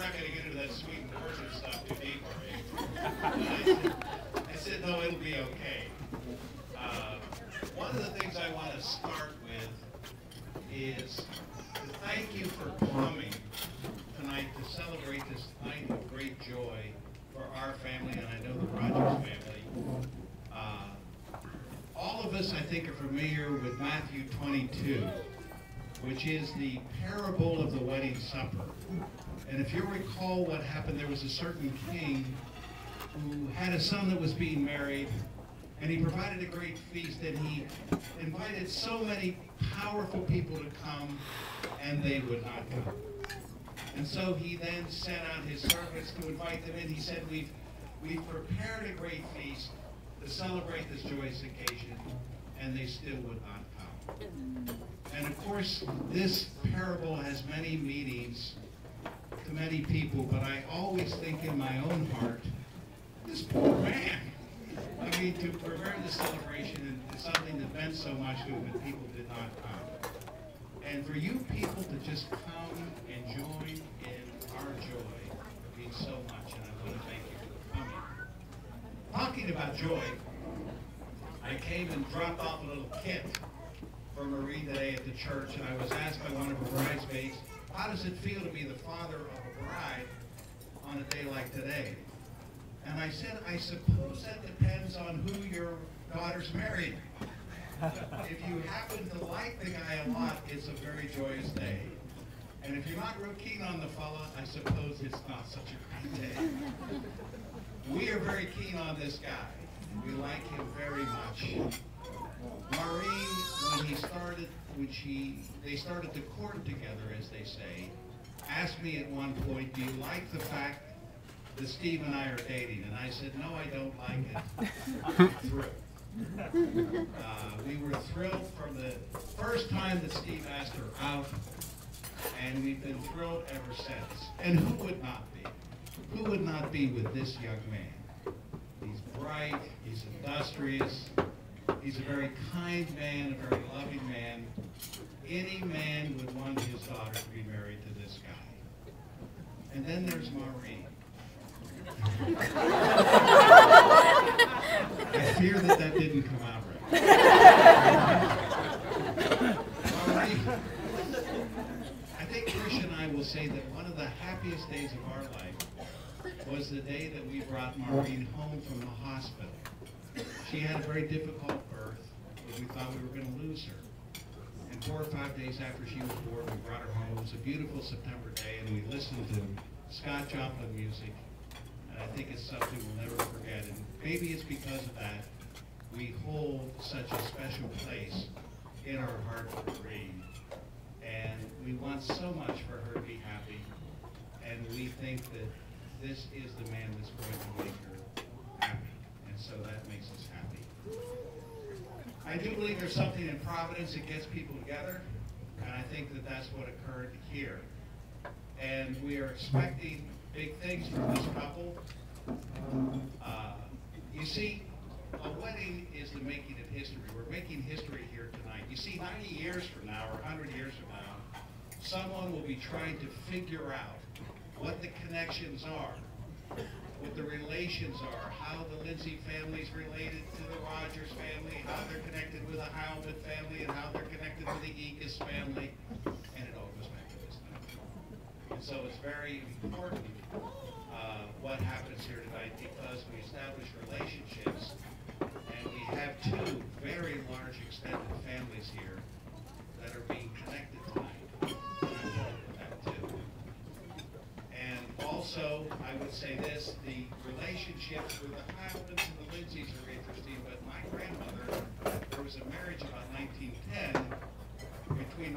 not going to get into that sweet and torture stuff too deep, are you? I said, no, it'll be okay. One of the things I want to start with is to thank you for coming tonight to celebrate this night of great joy for our family, and I know the Rogers family. All of us, I think, are familiar with Matthew 22, which is the parable of the wedding supper. And if you recall what happened, there was a certain king who had a son that was being married, and he provided a great feast, and he invited so many powerful people to come, and they would not come. And so he then sent out his servants to invite them in. He said, we've prepared a great feast to celebrate this joyous occasion, and they still would not come. And of course, this parable has many meanings to many people, but I always think in my own heart, this poor man. I mean, to prepare the celebration and something that meant so much to him, and people did not come. And for you people to just come and join in our joy means so much, and I want to thank you for coming. Talking about joy, I came and dropped off a little kit for Maureen today at the church, and I was asked by one of her bridesmaids, how does it feel to be the father of a bride on a day like today? And I said, I suppose that depends on who your daughter's married. If you happen to like the guy a lot, it's a very joyous day. And if you're not real keen on the fella, I suppose it's not such a great day. We are very keen on this guy. We like him very much. Maureen, they started to court together, as they say, asked me at one point, do you like the fact that Steve and I are dating? And I said, no, I don't like it. I'm thrilled. We were thrilled from the first time that Steve asked her out, and we've been thrilled ever since. And who would not be? Who would not be with this young man? He's bright, he's industrious, he's a very kind man, a very loving man. Any man would want his daughter to be married to this guy. And then there's Maureen. I fear that didn't come out right. Maureen, I think Trish and I will say that one of the happiest days of our life was the day that we brought Maureen home from the hospital. She had a very difficult birth, but we thought we were going to lose her. And 4 or 5 days after she was born, we brought her home. It was a beautiful September day, and we listened to Scott Joplin music. And I think it's something we'll never forget. And maybe it's because of that we hold such a special place in our heart for Maureen. And we want so much for her to be happy. And we think that this is the man that's going to make her happy. And so that makes us happy. I do believe there's something in Providence that gets people together. And I think that that's what occurred here. And we are expecting big things from this couple. You see, a wedding is the making of history. We're making history here tonight. You see, 90 years from now, or 100 years from now, someone will be trying to figure out what the connections are, what the relations are, how the Lindsay family's related to the Rogers family, how they're connected with the Heilman family, and how they're connected with the Ekus family, and it all goes back to this night. And so it's very important what happens here tonight, because we establish relationships, and we have 2 very large extended families here that are being connected tonight. And I'm thrilled with that too. And also, I would say this, the relationships with the Heilmans and the Lindsays are interesting, but my grandmother, there was a marriage about 1910 between